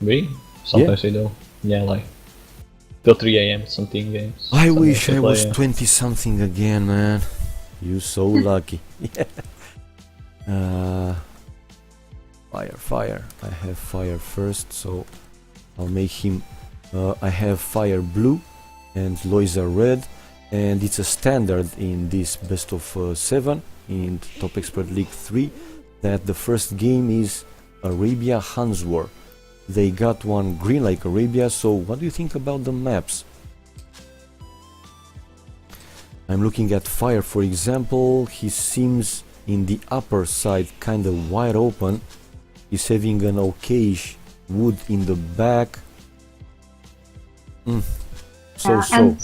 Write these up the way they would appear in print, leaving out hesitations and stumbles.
We? Sometimes we do. Yeah, like till 3 a.m. some team games. I Some wish we I play, was yeah. 20 something again, man. You so lucky. Yeah. Fire. I have fire first, so I'll make him. I have fire blue and Loisa red, and it's a standard in this best of 7 in Top Expert League 3 that the first game is Arabia Hans War. They got one green like Arabia, so what do you think about the maps? I'm looking at fire, for example. He seems in the upper side kind of wide open. He's having an okayish wood in the back. So.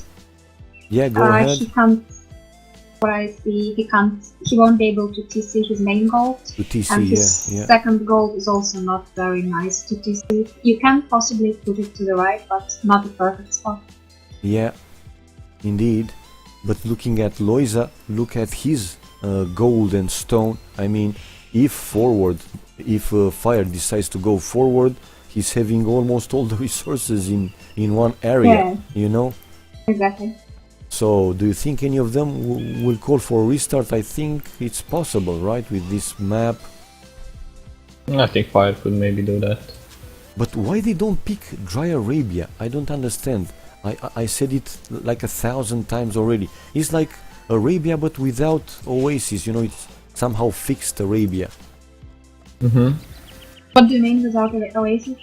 Yeah, go ahead. He can't, what I see, he won't be able to TC his main gold. To TC, And his yeah. second gold is also not very nice to TC. You can possibly put it to the right, but not the perfect spot. Yeah, indeed. But looking at Loisa, look at his gold and stone. I mean, if fire decides to go forward, he's having almost all the resources in one area, Yeah. you know? Exactly. So, do you think any of them will call for a restart? I think it's possible, right, with this map. I think Fire could maybe do that. But why they don't pick Dry Arabia? I don't understand. I said it like 1,000 times already. It's like Arabia but without oasis, you know, it's somehow fixed Arabia. What do you mean without the oasis?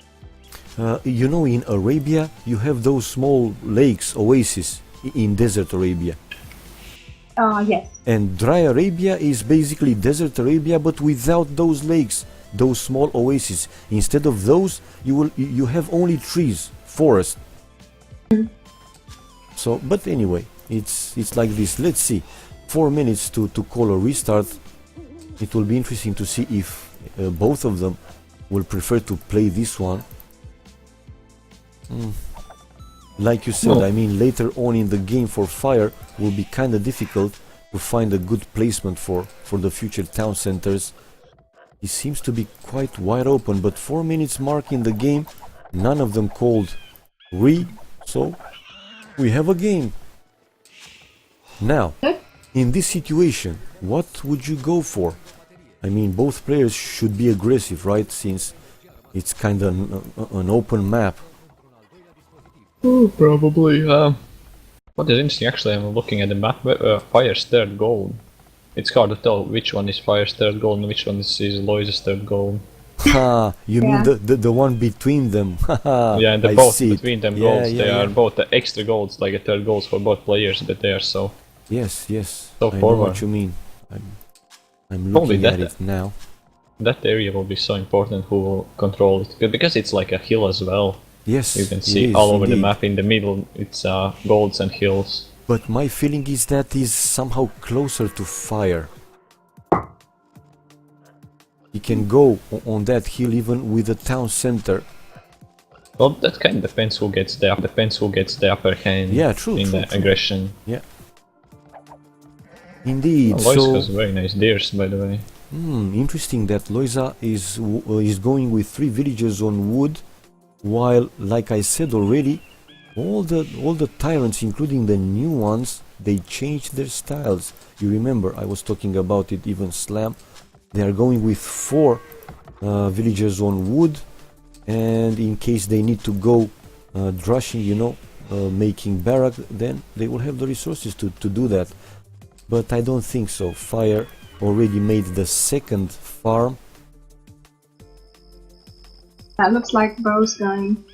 You know, in Arabia you have those small lakes, oasis, in desert Arabia. Yes. And Dry Arabia is basically desert Arabia but without those lakes, those small oases. Instead of those, you have only trees, forest. So, but anyway, it's like this. Let's see, 4 minutes to call a restart. It will be interesting to see if both of them will prefer to play this one. Like you said, I mean, later on in the game for Fire will be kind of difficult to find a good placement for the future town centers. It seems to be quite wide open, but 4 minutes mark in the game, none of them called re, so we have a game. Now, in this situation, what would you go for? I mean, both players should be aggressive, right? Since it's kind of an open map. Probably. What is interesting, actually, I'm looking at the map. Fire's third goal. It's hard to tell which one is Fire's third goal and which one is Loisa's third goal. Ha! You mean the one between them? Yeah, and both between them goals. Yeah, they are both the extra goals, like a third goals for both players, but they are so. Yes. So I forward. know what you mean. I'm looking at it now. That area will be so important. Who will control it? Because it's like a hill as well. Yes, you can see all over the map. In the middle, it's golds and hills. But my feeling is that is somehow closer to Fire. He can go on that hill even with the town center. Well, that kind of depends who gets the upper hand. Yeah, true. In the aggression. Yeah. Indeed. Loisa has very nice deers, by the way. Interesting that Loisa is going with 3 villagers on wood, while, like I said already, all the tyrants, including the new ones, they changed their styles. You remember, I was talking about it, even Slam. They are going with 4 villagers on wood, and in case they need to go drushing, you know, making barrack, then they will have the resources to do that. But I don't think so. Fire already made the second farm. That looks like Bo's going.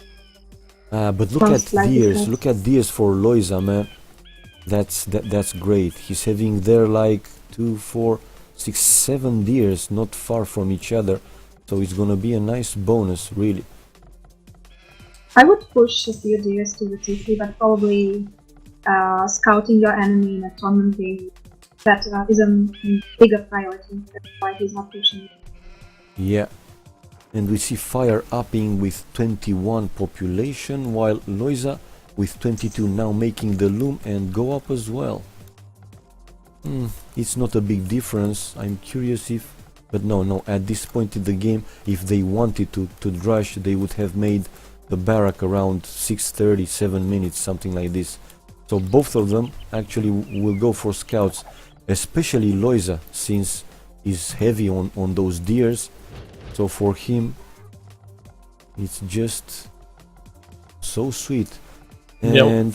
But look at deers. Look at deers for Loisa, man. That's great. He's having there like 2, 4, 6, 7 deers not far from each other. So it's gonna be a nice bonus, really. I would push a few deers to the TC, but probably scouting your enemy in a tournament game that is a bigger priority. That's why he's not pushing it. Yeah. And we see Fire upping with 21 population, while Loisa with 22 now making the loom and go up as well. It's not a big difference. I'm curious if But no, at this point in the game, if they wanted to rush, they would have made the barrack around 6:30, 7 minutes, something like this. So both of them actually will go for scouts, especially Loiza, since he's heavy on those deers. So for him, it's just so sweet. And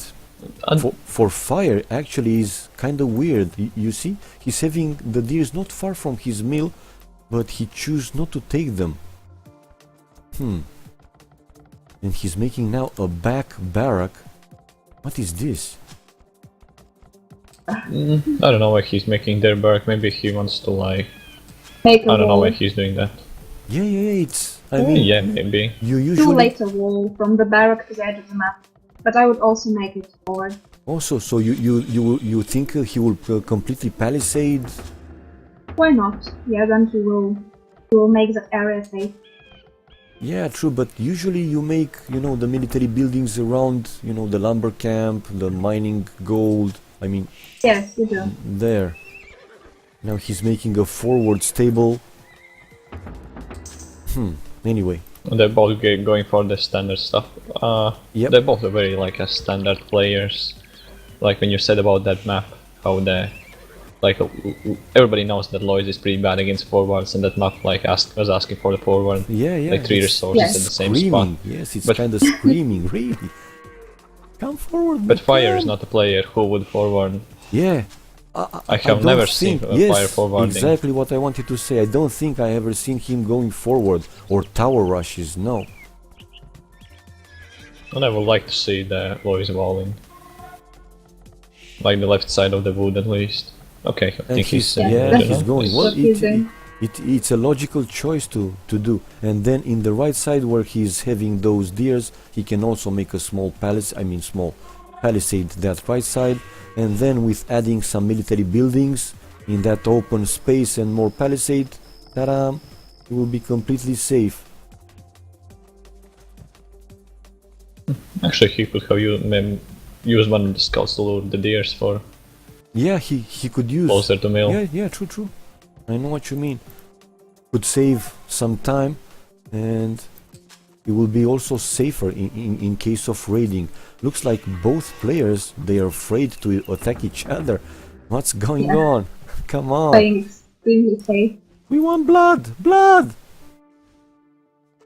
for Fire, actually is kind of weird. You see, he's having the deers not far from his mill, but he chooses not to take them. And he's making now a back barrack. What is this? I don't know why he's making their barrack. Maybe he wants to like... Make a I don't know wall. why he's doing that. Yeah, it's... I mean, Yeah, maybe. you Too usually... late a wall from the barrack to the edge of the map. But I would also make it forward. Also, so you think he will completely palisade? Why not? Yeah, then he will make that area safe. Yeah, true, but usually you make, the military buildings around, the lumber camp, the mining gold, I mean, Yes, you do. there. Now he's making a forward stable. Anyway. They're both going for the standard stuff. Yep. They're both very like a standard players. Like when you said about that map, how the like everybody knows that Lois is pretty bad against forwards, and that map like was asking for the forward. Yeah, Like 3 it's resources Yes. at the same spot. screaming. Yes, it's But- kind of screaming, really. Come forward. But Fire come. is not a player who would forward. Yeah. I have don't never think- seen a yes, Fire forwarding. exactly what I wanted to say. I don't think I ever seen him going forward or tower rushes, no. And I would like to see the Lois walling. Like the left side of the wood at least. Okay, I And think he's Yeah, he's going. Well, what he's doing. it's a logical choice to do. And then in the right side where he's having those deers, he can also make a small palisade that right side. And then with adding some military buildings in that open space and more palisade, ta-da, it will be completely safe. Actually, he could have used one of the scouts to lure the deers for Yeah, he could use... closer to mill. Yeah, true. I know what you mean. Could save some time, and it will be also safer in case of raiding. Looks like both players, they are afraid to attack each other. What's going on? Come on. Playing extremely safe. We want blood! Blood!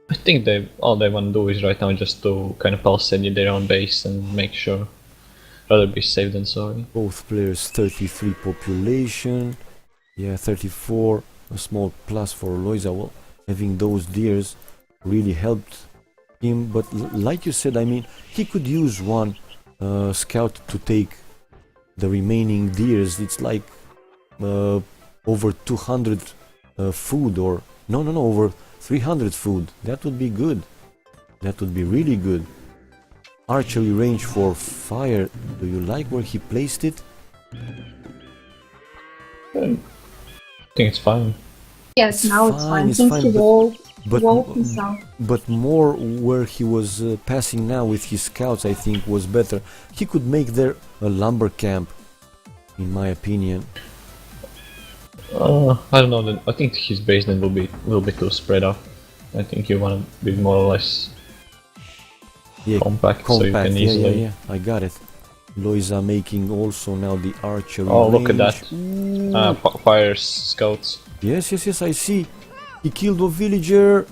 I think all they want to do is right now just to kind of palisade their own base and make sure. Rather be safe than sorry. Both players 33 population. Yeah, 34. A small plus for Loiza. Well, having those deers really helped him. But like you said, I mean, he could use one scout to take the remaining deers. It's like over 200 food, or no, over 300 food. That would be good. That would be really good. Archery range for Fire. Do you like where he placed it? I think it's fine. Yes, now it's fine. It's Since fine, he walled but himself. But more where he was passing now with his scouts, I think, was better. He could make there a lumber camp, in my opinion. I don't know. I think his base then will be too spread out. I think you want to be more or less Yeah, compact, so you can easily. yeah, I got it. Loiza making also now the archery Oh, look at range. that! Fire scouts. Yes, I see. He killed a villager.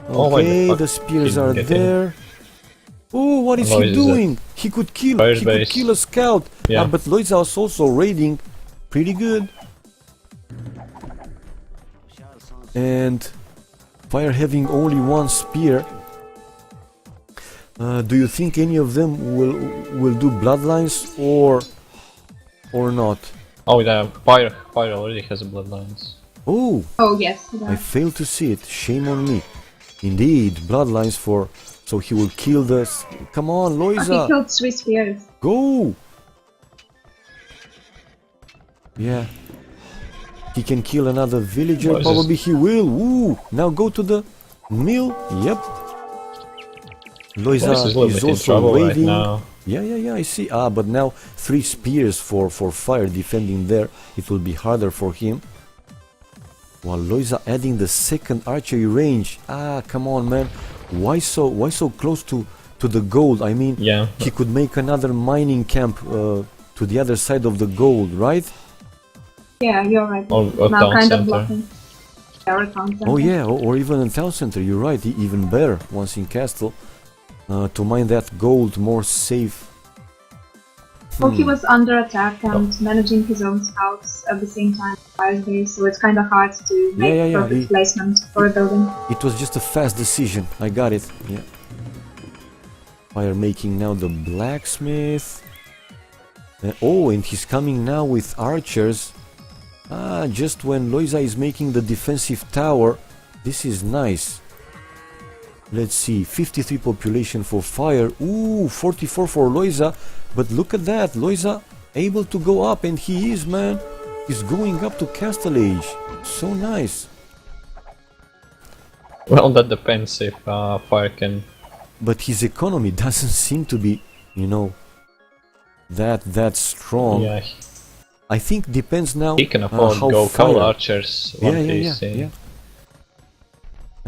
Oh, why the Okay, fuck the spears didn't are get in? there. Oh, what is Loiza he is doing? He could kill. Fire He base. could kill a scout. Yeah. But Loiza was also raiding. Pretty good. And Fire having only one spear. Do you think any of them will do bloodlines or not? Oh, yeah. Fire already has bloodlines. Oh, Oh yes. I failed to see it. Shame on me. Indeed, bloodlines for. So he will kill the. Come on, He Loiza, killed 3 spears. go! Yeah. He can kill another villager. What is Probably he will. Woo! Now go to the mill. Yep. Loiza Lois is a little is bit in also trouble right raiding. now. Yeah, I see. But now 3 spears for Fire defending there. It will be harder for him. While Loiza adding the second archery range. Ah, come on, man. Why so close to the gold? I mean, Yeah. he could make another mining camp to the other side of the gold, right? Yeah, you're right. Or Now town kind of center. blocking. Yeah, or town center. Oh yeah, or even in town center. You're right. Even better once in castle to mine that gold more safe. Well, he was under attack and managing his own scouts at the same time 5 days, so it's kind of hard to make Yeah. perfect placement for a building. It was just a fast decision. I got it. Yeah. Fire making now the blacksmith. Oh, and he's coming now with archers. Ah, just when Loiza is making the defensive tower. This is nice. Let's see, 53 population for fire. Ooh, 44 for Loiza. But look at that, Loiza able to go up, and he is, man. He's going up to Castle Age. So nice. Well, that depends if fire can. But his economy doesn't seem to be, you know, that strong. Yeah, I think depends now he can afford how go fire. couple archers. One piece, Yeah.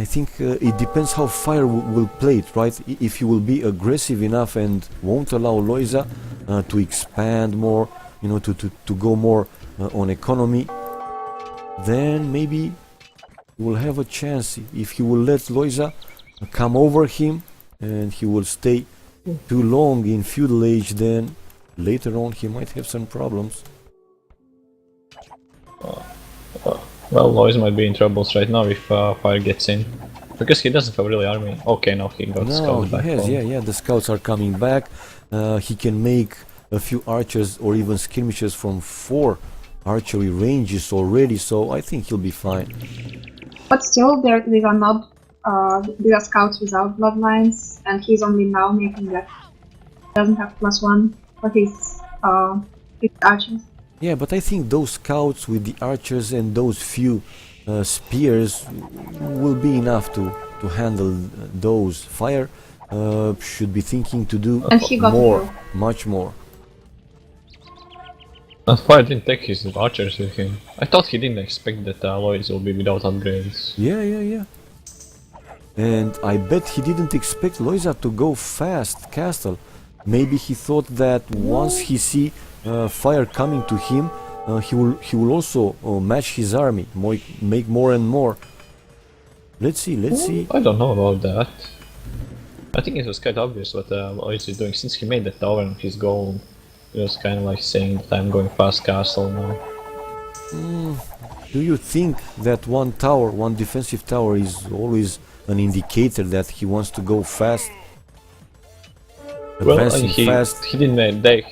I think it depends how fire will play it, right? If he will be aggressive enough and won't allow Loiza to expand more, you know, to go more on economy, then maybe he will have a chance. If he will let Loiza come over him and he will stay too long in feudal age, then later on he might have some problems. Well, Lois might be in troubles right now if fire gets in, because he doesn't have really army. Okay, no, he got No, scouts he back has, home. yeah, the scouts are coming back. He can make a few archers or even skirmishers from 4 archery ranges already, so I think he'll be fine. But still, these are not these are scouts without bloodlines, and he's only now making that. Doesn't have +1 for his archers. Yeah, but I think those scouts with the archers and those few spears will be enough to handle those. Fire should be thinking to do And he got more, more. much more. Fire didn't take his archers with him. I thought he didn't expect that Lois will be without upgrades. Yeah. And I bet he didn't expect Loiza to go fast castle. Maybe he thought that once he see fire coming to him, he will also match his army, make more and more. Let's see. I don't know about that. I think it was quite obvious what Lois is doing since he made the tower and his gold. He was kind of like saying that I'm going fast castle now. Do you think that one tower, one defensive tower, is always an indicator that he wants to go fast? Well, Advancing fast. he didn't make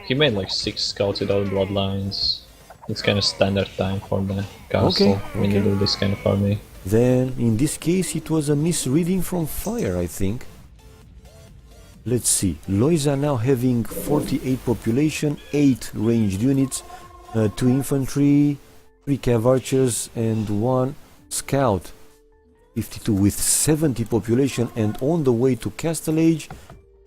he made like 6 scouts without bloodlines. It's kind of standard time for the castle when you do this kind of army. Then, in this case, it was a misreading from fire, I think. Let's see. Loiza now having 48 population, 8 ranged units, 2 infantry, 3 cav archers, and 1 scout. 52 with 70 population, and on the way to Castle Age,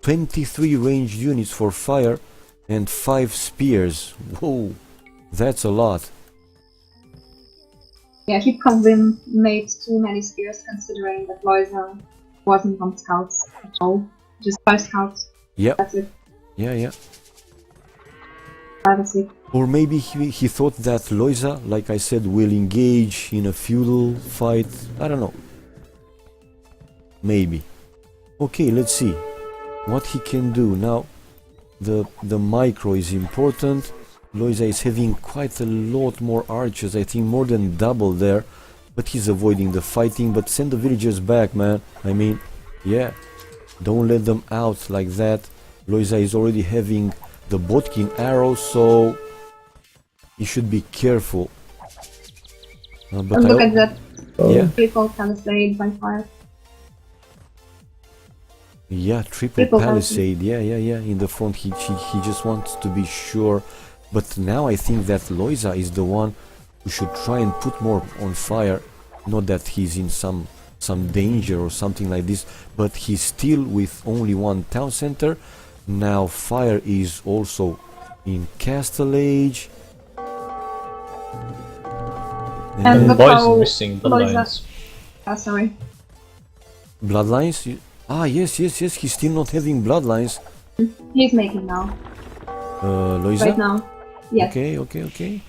23 ranged units for fire and 5 spears. Whoa, that's a lot. Yeah, he probably made too many spears considering that Loiza wasn't on scouts at all. Just 5 scouts. Yep. That's it. Yeah. That's it. Or maybe he thought that Loiza, like I said, will engage in a feudal fight. I don't know. Maybe. Okay, let's see what he can do. Now, the micro is important. Loiza is having quite a lot more archers, I think more than double there. But he's avoiding the fighting. But send the villagers back, man. I mean, yeah. Don't let them out like that. Loiza is already having the Botkin arrows, so he should be careful. But And look at that yeah, triple palisade by fire. yeah, triple Triple palisade. Yeah. In the front, he just wants to be sure. But now I think that Loiza is the one who should try and put more on fire. Not that he's in some danger or something like this, but he's still with only 1 town center. Now fire is also in Castle Age, And look Lois how is missing Loisa... bloodlines. sorry. Bloodlines? Ah, yes, he's still not having bloodlines. He's making now. Loisa? Right now. Yes. Okay.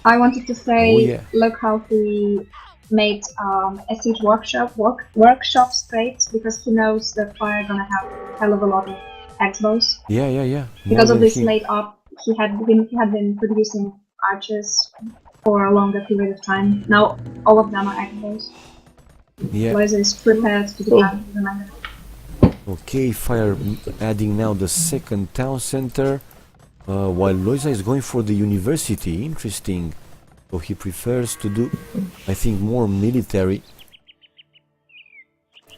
I wanted to say, Oh, yeah. look how he made a siege workshop straight, because he knows that Fire gonna have a hell of a lot of X-bows. Yeah. Because More of than this him. late up, he had been producing archers for a longer period of time. Now all of them are X-bows. Yeah. Loisa is prepared to defend the Mango. Okay, Fire adding now the second town center, while Loisa is going for the university. Interesting. So he prefers to do, I think, more military.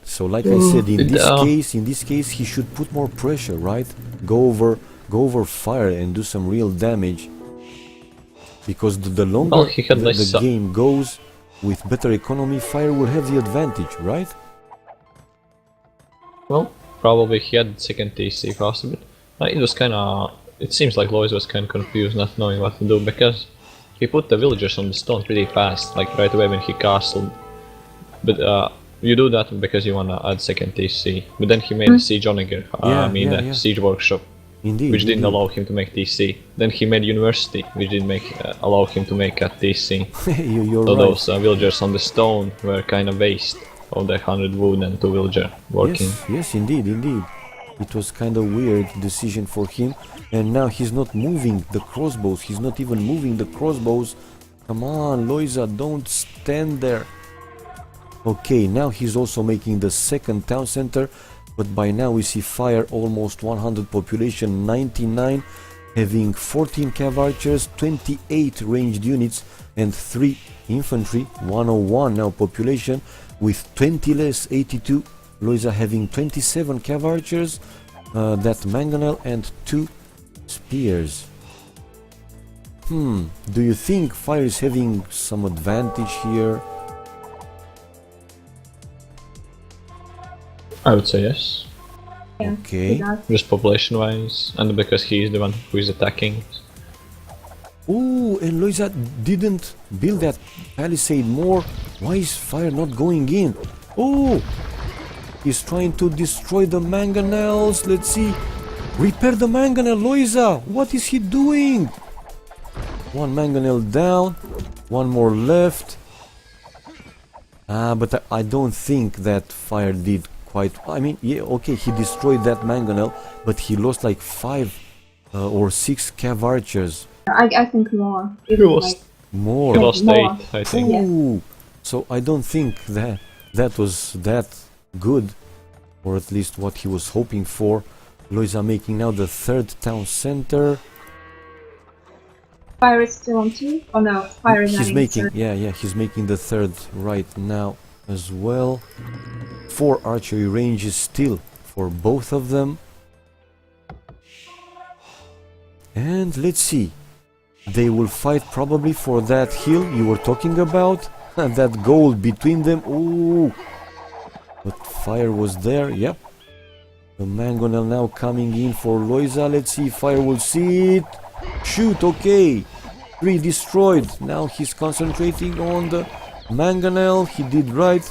So, like I said, in this case, he should put more pressure, right? Go over Fire and do some real damage. Because the longer the game goes, with better economy, Fire will have the advantage, right? Well, probably he had second TC possibly. It was kinda... It seems like Lois was kinda confused, not knowing what to do, because he put the villagers on the stone pretty fast, like right away when he castled. But you do that because you wanna add second TC. But then he made a siege onager, a siege workshop. Indeed, which didn't allow him to make TC. Then he made university, which didn't allow him to make a TC. You're so right. Those villagers on the stone were kind of waste of the 100 wood and 2 villager working. Yes, indeed. It was kind of weird decision for him, and now he's not moving the crossbows. He's not even moving the crossbows. Come on, Loisa, don't stand there. Okay, now he's also making the second town center. But by now we see Fire almost 100 population, 99, having 14 cav archers, 28 ranged units and 3 infantry, 101 now population, with 20 less, 82. Loisa having 27 cav archers, that mangonel and 2 spears. Do you think Fire is having some advantage here? I would say yes. Yeah, Okay. Just population wise, and because he is the one who is attacking. Oh, and Loisa didn't build that palisade more. Why is Fire not going in? Oh, he's trying to destroy the mangonels. Let's see. Repair the mangonel, Loisa. What is he doing? One mangonel down, one more left. But I don't think that Fire did quite... I mean, yeah, okay, he destroyed that mangonel, but he lost like 5 or 6 cav archers. I think more. He lost more. He lost more. 8, I think. Ooh. So I don't think that was that good, or at least what he was hoping for. Loisa making now the third town center. Fire is still on 2? Oh no, Fire is He's making, he's making the third right now as well. 4 archery ranges still for both of them. And let's see. They will fight probably for that hill you were talking about. That gold between them. Ooh. But Fire was there, yep. The mangonel now coming in for Loisa. Let's see if Fire will see it. Shoot, okay. 3 destroyed. Now he's concentrating on the mangonel. He did right.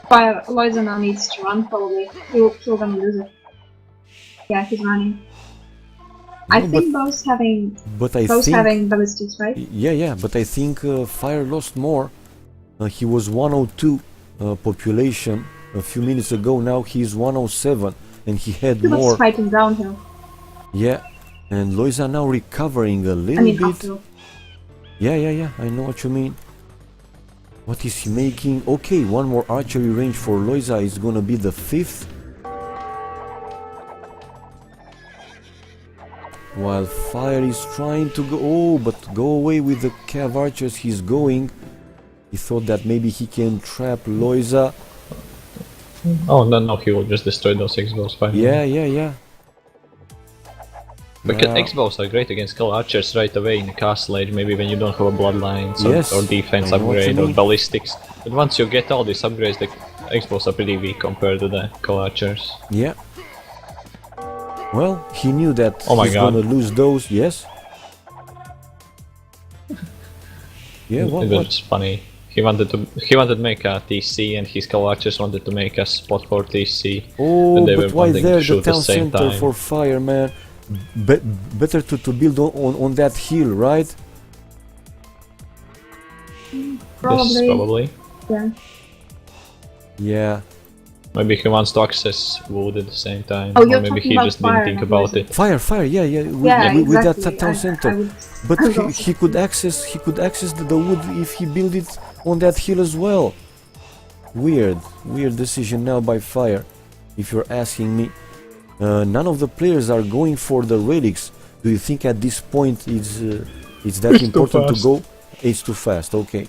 Fire, Loisa now needs to run probably. He'll gonna lose it. Yeah, he's running. I think both having having ballistics, right? Yeah, but I think Fire lost more. He was 102 population a few minutes ago. Now he's 107, and he had He more. was fighting downhill. Yeah, and Loisa now recovering a little bit. Uphill. Yeah, I know what you mean. What is he making? Okay, one more archery range for Loisa is gonna be the 5th. While Fire is trying to go... Oh, but go away with the cav archers he's going. He thought that maybe he can trap Loisa. Oh, no, he will just destroy those X-bows finally. Yeah. Because X-bows are great against Skull Archers right away in the castle age, maybe when you don't have a bloodline or defense upgrade or ballistics. But once you get all these upgrades, the X-bows are pretty weak compared to the Skull Archers. Yeah. Well, he knew that he's gonna lose those, yes? Yeah, It was funny. he wanted to make a TC, and his Cavalchers wanted to make a spot for TC. Oh, and they but were why wanting there to shoot the town at the same center time. for fire, man? Better to build on that hill, right? Probably. Yes, probably. Yeah. Yeah. Maybe he wants to access wood at the same time, Oh, or you're maybe talking he about just didn't fire, think not about poison. it. Fire, yeah, yeah, Yeah, with exactly. that town center. I would, But I would also he could access the wood if he build it on that hill as well. Weird decision now by Fire, if you're asking me. None of the players are going for the relics. Do you think at this point it's that It's too important to fast. go? It's too fast. Okay.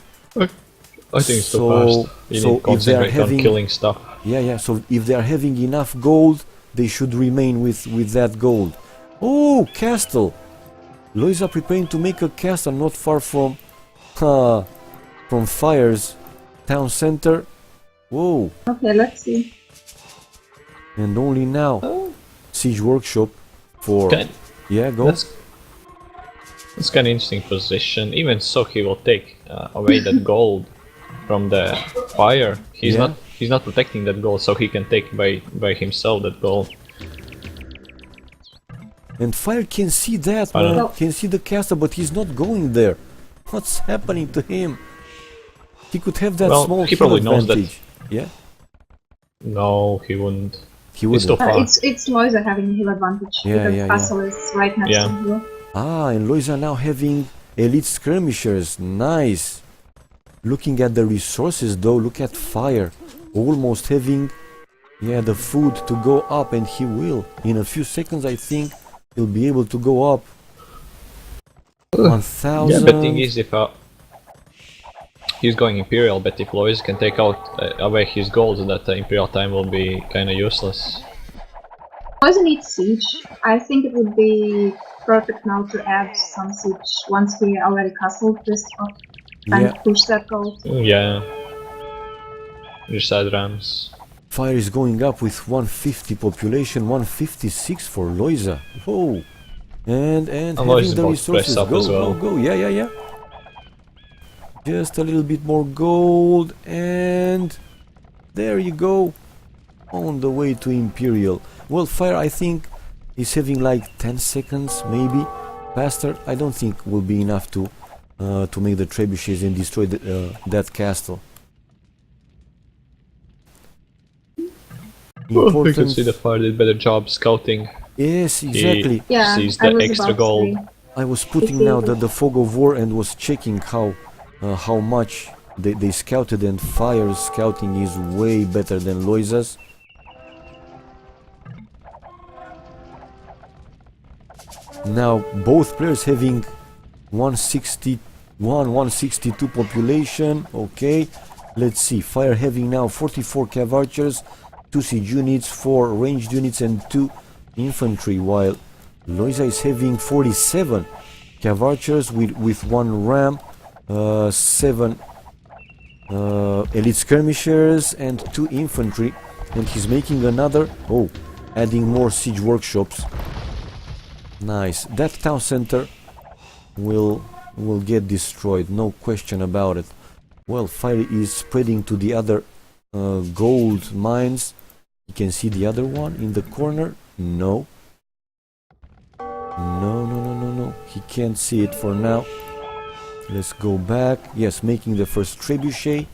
I think it's too So- fast. You so need if to they are concentrate on having- killing stuff. Yeah. So if they are having enough gold, they should remain with that gold. Oh, castle! Loisa preparing to make a castle not far from Fire's town center. Whoa! Okay, let's see. And only now, siege workshop for Kind- yeah. Go. That's kind of interesting position. Even so, he will take away that gold from the fire. He's Yeah. not protecting that gold, so he can take by himself that gold. And Fire can see that, I don't man. know. Can see the castle, but he's not going there. What's happening to him? He could have that Well, small he hill probably knows that- advantage. Yeah, No, he wouldn't. he He's too would. far. It's Loisa having hill advantage Yeah, because yeah, castle is right next Yeah. to hill. Ah, and Loisa now having elite skirmishers. Nice. Looking at the resources though, look at Fire. Almost having, the food to go up, and he will. In a few seconds, I think, he'll be able to go up. 1,000. Yeah, but thing is, if he's going Imperial, but if Lois can take out away his gold, that Imperial time will be kind of useless. Loisa needs siege. I think it would be perfect now to add some siege once he already castled this spot and Yeah. push that gold. Yeah. Just add rams. Fire is going up with 150 population, 156 for Loisa. Whoa! And Loisa's having the about to resources. press up Go, as well. go, go! Yeah. Just a little bit more gold, and there you go. On the way to Imperial. Well, Fire, I think, is having like 10 seconds, maybe faster. I don't think will be enough to make the trebuchets and destroy that castle. Well, we can see the fire did better job scouting. Yes, exactly. Yeah, Sees I the was extra about to gold. say. I was putting now the fog of war and was checking how much they scouted, and Fire's scouting is way better than Loisa's. Now both players having 161, 162 population. Okay, let's see. Fire having now 44 cav archers, 2 siege units, 4 ranged units, and 2 infantry, while Loisa is having 47 cav archers with 1 ram, 7 elite skirmishers, and 2 infantry, and he's making another. Oh, adding more siege workshops. Nice. That town center will get destroyed, no question about it. Well, Fire is spreading to the other gold mines. You can see the other one in the corner. No. No. He can't see it for now. Let's go back. Yes, making the first trebuchet.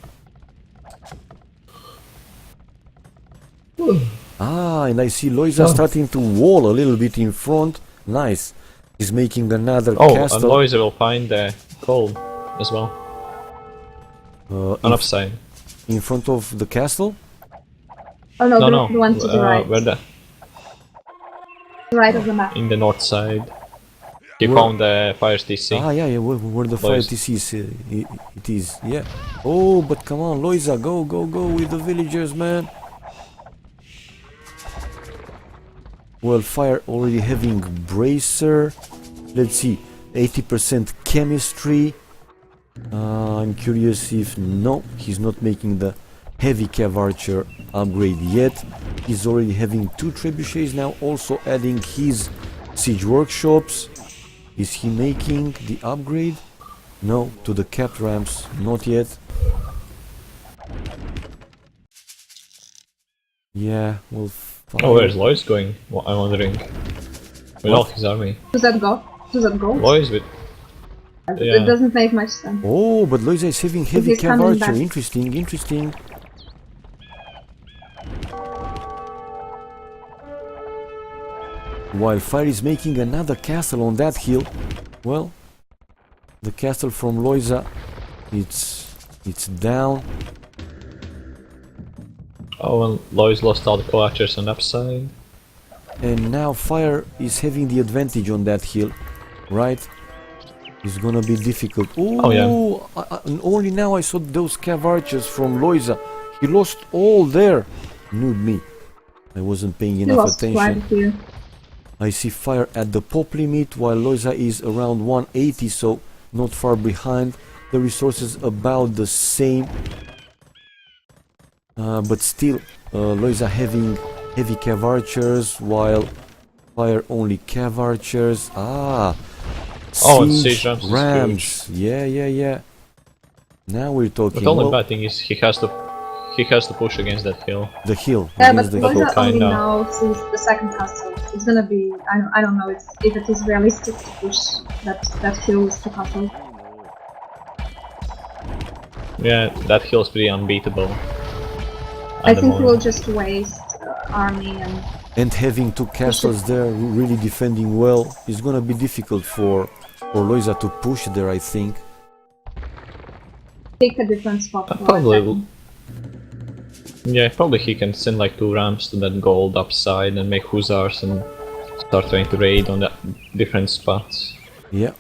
And I see Loisa starting to wall a little bit in front. Nice. He's making another Oh, and castle. Loisa will find the gold as well. On upside. In front of the castle. Oh no, No, the one to the right. where the Right of the map. in the north side. He Where- found the fire's TC. Yeah, where the fire Lois. TC is, it is, yeah. Oh, but come on, Loisa, go with the villagers, man. Well, Fire already having bracer. Let's see, 80% chemistry. I'm curious if no, he's not making the heavy cav archer upgrade yet. He's already having 2 trebuchets now, also adding his siege workshops. Is he making the upgrade? No, to the capped ramps, not yet. Yeah, well, Oh, where's Lois going? I'm wondering. With all his army. Does that go? Does that go? Lois with... It Yeah. doesn't make much sense. Oh, but Loisa is having heavy he's cav coming archer. back. Interesting, interesting. While Fire is making another castle on that hill. Well, the castle from Loisa, it's down. Oh, and Lois lost all the co-archers on upside. And now Fire is having the advantage on that hill, right? It's gonna be difficult. Oh, yeah. Only now I saw those cav archers from Loisa. He lost all there. Nude me. I wasn't paying He enough lost quite attention. a few. I see Fire at the pop limit while Loisa is around 180, so not far behind. The resources about the same. But still, Loisa having heavy cav archers while Fire only cav archers. Oh, and siege rams is rams. Yeah. Now we're talking. But only Well, bad thing is he has to push against that hill. the hill. Yeah, against but the hill. Loisa only kinda. now sees the second castle. It's gonna be, I don't know if it is realistic to push that hill with two castles. Yeah, that hill is pretty unbeatable. I at the think we'll moment. just waste army And having two castles there, really defending well, is gonna be difficult for Loisa to push there, I think. take a different spot. for Probably. attacking. Yeah, probably he can send like 2 rams to that gold upside and make hussars and start trying to raid on the different spots. Yeah.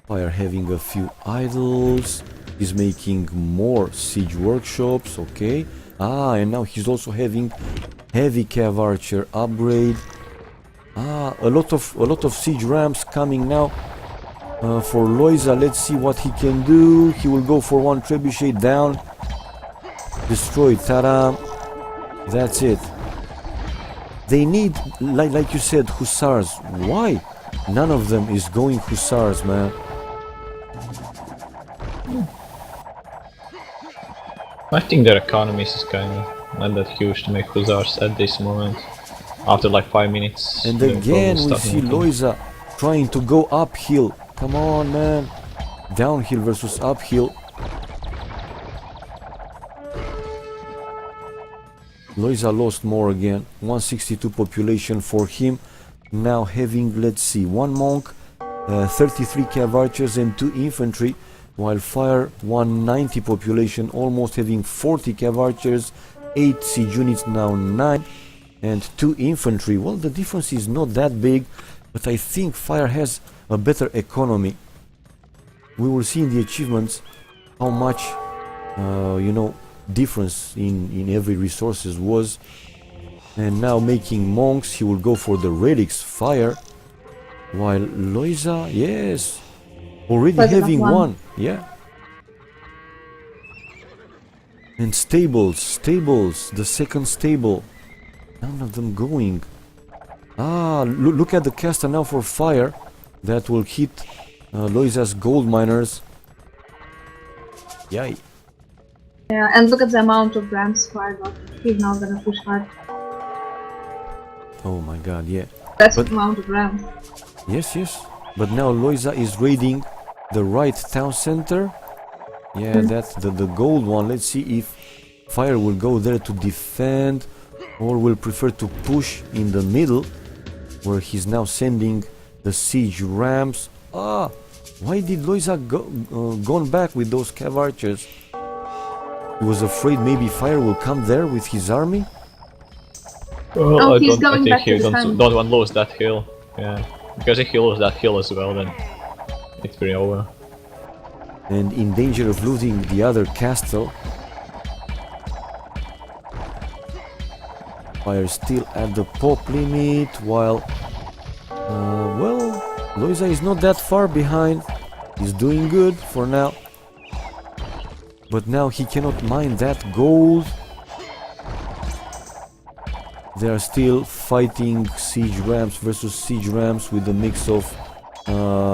Fire having a few idols. He's making more siege workshops, okay. And now he's also having heavy cav archer upgrade. A lot of siege rams coming now for Loisa. Let's see what he can do. He will go for one trebuchet down. Destroyed. Ta-da. That's it. They need, like you said, hussars. Why? None of them is going hussars, man. I think their economies is kinda not that huge to make hussars at this moment. After like 5 minutes. And they'll again, probably we start see making- Loisa trying to go uphill. Come on, man. Downhill versus uphill. Loisa lost more again. 162 population for him. Now having, let's see, 1 monk, 33 cav archers and 2 infantry. While Fire 190 population, almost having 40 cav archers, 8 siege units, now 9, and 2 infantry. Well, the difference is not that big, but I think Fire has a better economy. We will see in the achievements how much, difference in every resources was. And now making monks, he will go for the relics Fire, while Loisa, yes, already Loisa got having one. one, yeah. And stables, the second stable, none of them going. Look at the caster now for Fire, that will hit Loisa's gold miners. Yay. Yeah, and look at the amount of rams Fire got. He's now gonna push hard. Oh my god, yeah. That's But- the amount of rams. Yes. But now Loisa is raiding the right town center. Yeah, that's the gold one. Let's see if Fire will go there to defend or will prefer to push in the middle, where he's now sending the siege rams. Why did Loisa gone back with those cav archers? He was afraid maybe Fire will come there with his army. Well, Oh, I he's don't. I going think back he to defend. don't want to lose that hill. Yeah, because if he loses that hill as well, then it's pretty over. And in danger of losing the other castle. Fire still at the pop limit, while Loisa is not that far behind. He's doing good for now. But now he cannot mine that gold. They are still fighting siege rams versus siege rams with a mix of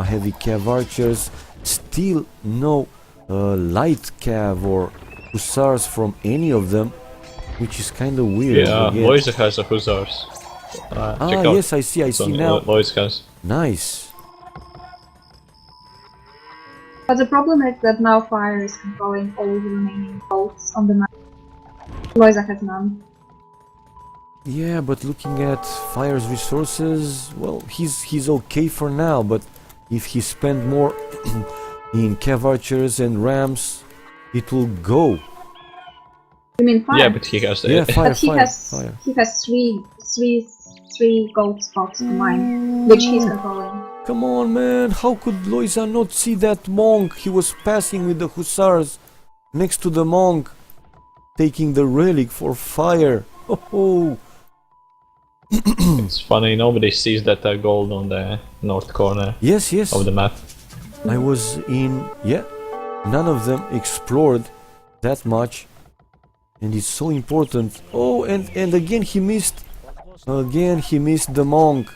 heavy cav archers. Still no light cav or hussars from any of them. which is kind of weird. Yeah, I guess. Loisa has a hussars. Check out. Yes, I see So, now. Lois has. Nice. But the problem is that now Fire is controlling all the remaining boats on the map. Loisa has none. Yeah, but looking at Fire's resources, well, he's okay for now, but if he spend more in cav archers and rams, it will go. You mean Fire? Yeah, but he has. Yeah, fire, But he fire, has fire. he has three gold spots to mine, which he's controlling. Come on, man, how could Loisa not see that monk? He was passing with the hussars next to the monk, taking the relic for fire. Oh, It's funny, nobody sees that gold on the north corner yes, yes. of the map. I was in, yeah, none of them explored that much, and it's so important. Oh, and again he missed the monk.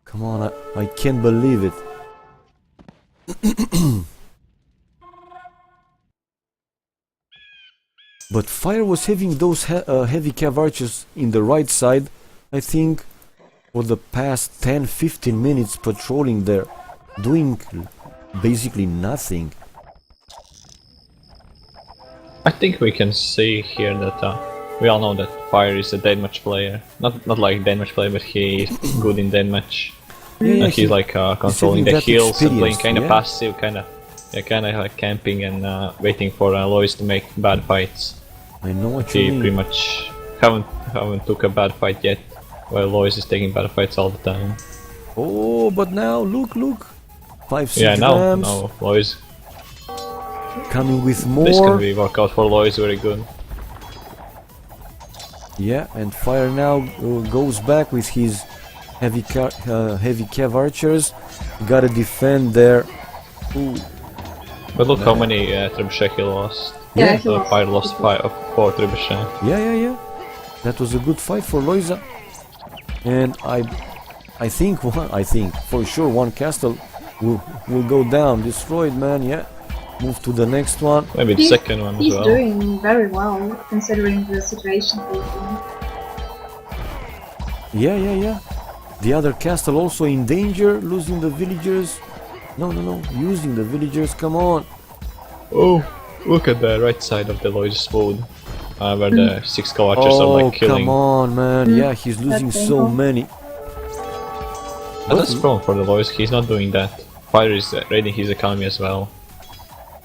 Come on, I can't believe it. But Fire was having those heavy cav archers in the right side, I think, for the past 10-15 minutes patrolling there, doing basically nothing. I think we can see here that we all know that Fire is a deathmatch player. Not like deathmatch player, but he's good in deathmatch. Yeah, And he's like controlling having the that heals and playing experience, kind of yeah. passive, kind of like camping and waiting for Lois to make bad fights. I know what He you mean. pretty much haven't took a bad fight yet, while Lois is taking bad fights all the time. Oh, but now look, 5-6 Yeah, now grams Lois. coming with This can more. be work out for Lois very good. Yeah, and Fire now goes back with his heavy cav archers. Gotta defend there. Ooh. But look how many trebuchet he lost. Yeah, he lost. Fire lost 4 trebuchet. Yeah. That was a good fight for Loisa. And I think for sure one castle will go down, destroyed, man. Yeah. Move to the next one. Maybe the second one as He's well. doing very well considering the situation he's in. Yeah. The other castle also in danger, losing the villagers. No, using the villagers, come on. Oh, look at the right side of the Lois wood, where the 6 archers are Oh, like killing. come on, man. Yeah, he's losing That's so painful. many. But that's the problem for the Lois, he's not doing that. Fire is raiding his economy as well.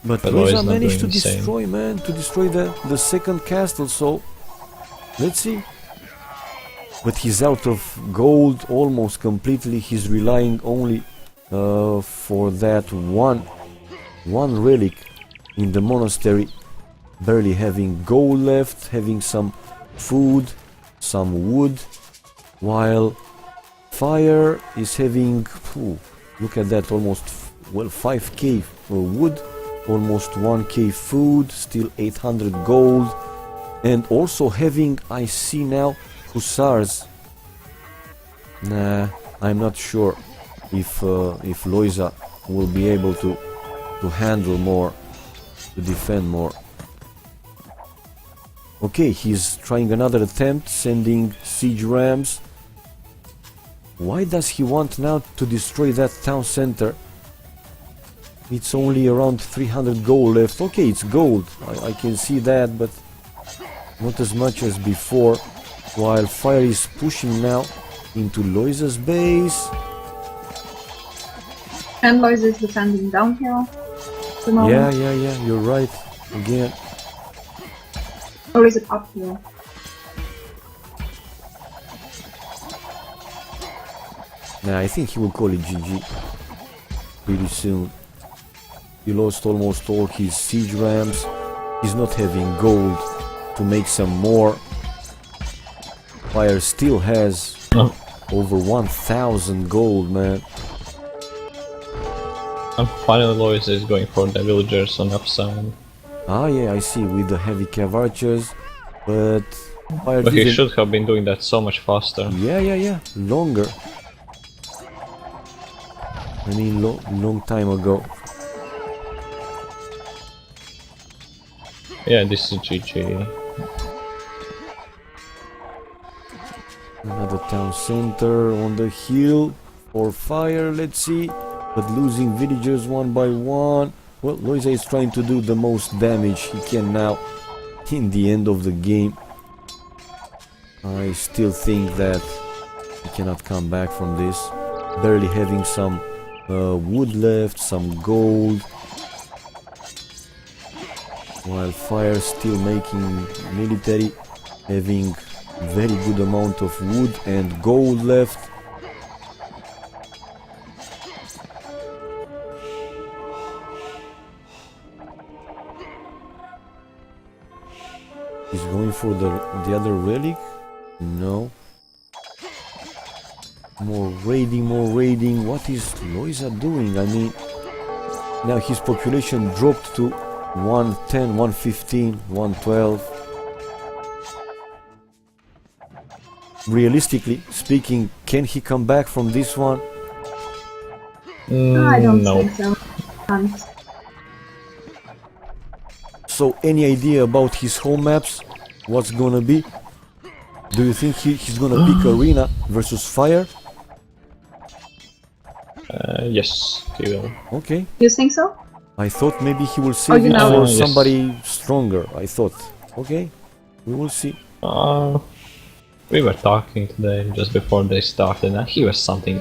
But But Lois Loisa not managed to doing the same. destroy, man, to destroy the second castle, so let's see. But he's out of gold almost completely. He's relying only for that one relic in the monastery, barely having gold left, having some food, some wood, while Fire is having, look at that, almost 5k wood, almost 1k food, still 800 gold, and also having, I see now, hussars. Nah, I'm not sure if Loisa will be able to handle more, to defend more. Okay, he's trying another attempt, sending siege rams. Why does he want now to destroy that town center? It's only around 300 gold left. Okay, it's gold, I can see that, but not as much as before. While Fire is pushing now into Loisa's base. And Loisa is defending downhill at the moment. Yeah, you're right. Again. Or is it uphill? Nah, I think he will call it GG pretty soon. He lost almost all his siege rams. He's not having gold to make some more. Fire still has over 1000 gold, man. And finally Lois is going for the villagers on the upside. Ah, yeah, I see, with the heavy cav archers, but Fire But he didn't... should have been doing that so much faster. Yeah, longer. I mean, long time ago. Yeah, this is GG. Another town center on the hill for fire, let's see. But losing villagers one by one. Well, Loisa is trying to do the most damage he can now in the end of the game. I still think that he cannot come back from this. Barely having some wood left, some gold. While fire still making military, having very good amount of wood and gold left. He's going for the other relic? No. More raiding. What is Loisa doing? I mean, now his population dropped to 110, 115, 112. Realistically speaking, can he come back from this one? I don't No. think so. Can't. So, any idea about his home maps? What's gonna be? Do you think he's gonna pick Arena versus Fire? Yes, he will. Okay. You think so? I thought maybe he will save you it know. for Yes. somebody stronger. I thought. Okay. We will see. We were talking today just before they started, and he was talking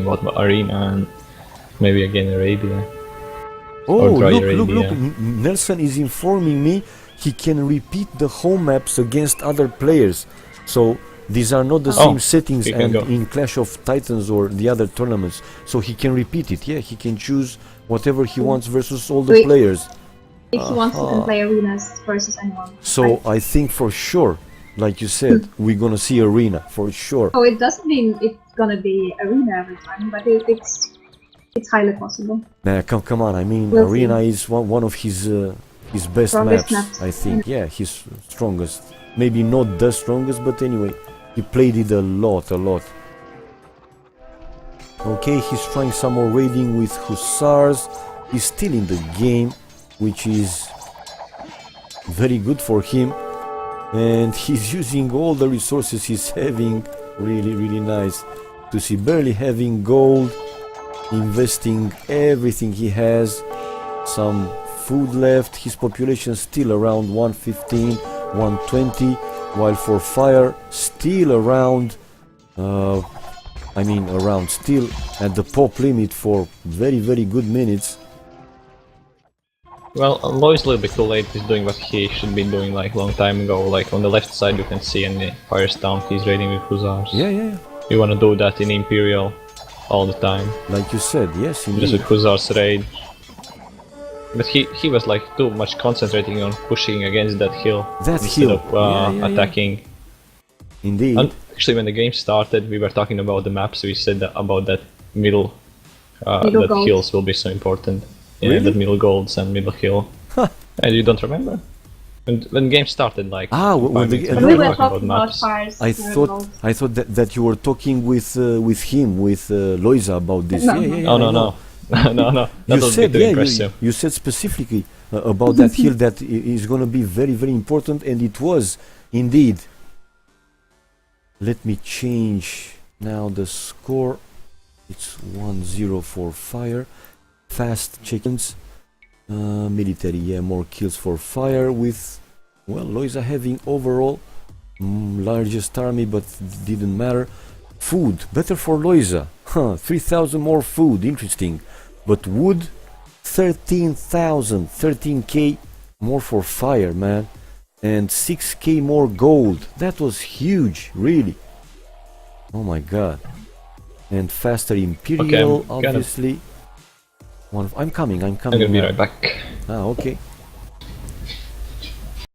about Arena and maybe again Arabia. Oh, Dry look. Arabia. Nelson is informing me he can repeat the home maps against other players. So these are not the same settings he can and go. in Clash of Titans or the other tournaments. So he can repeat it. Yeah, he can choose whatever he wants versus all the Wait. players. If he wants, he can play arenas versus anyone. So Right? I think for sure, like you said, we're gonna see Arena for sure. Oh, it doesn't mean it's gonna be arena every time, but it's highly possible. Nah, come on. I mean, We'll Arena is one of his best Strongest maps. maps. I think. Yeah, his strongest. Maybe not the strongest, but anyway, he played it a lot. Okay, he's trying some more raiding with Hussars. He's still in the game, which is very good for him. And he's using all the resources he's having. Really nice to see. Barely having gold, investing everything he has. Some food left. His population still around 115, 120, while for fire still around still at the pop limit for very good minutes. Well, Lois a little bit too late. He's doing what he should be doing like long time ago. Like on the left side you can see in the Firestone he's raiding with Hussars. Yeah. You wanna do that in Imperial all the time. Like you said, yes, Just indeed. with Hussars raid. But he was like too much concentrating on pushing against that hill That instead hill. of Yeah. attacking. Indeed. And actually, when the game started, we were talking about the maps. We said about that middle that gold. hills will be so important. Yeah, Really? the middle golds and middle hill. Huh. And you don't remember? When game started, like when 5 the- minutes and And ago, we then- were talking about maps. fires. I thought that you were talking with Loisa about this. No. Yeah, Oh I no know. no! That You would said, be too yeah, impressive. you said specifically about that hill that is going to be very important, and it was indeed. Let me change now the score. It's 1-0 for fire. Fast chickens. Military, yeah, more kills for fire with, well, Loisa having overall largest army, but didn't matter. Food, better for Loisa. 3,000 more food, interesting. But wood, 13,000, 13k more for fire, man. And 6k more gold. That was huge, really. Oh my god. And faster Imperial, Okay, I'm gonna- obviously. I'm coming. I'm gonna be now. right back. Ah, okay.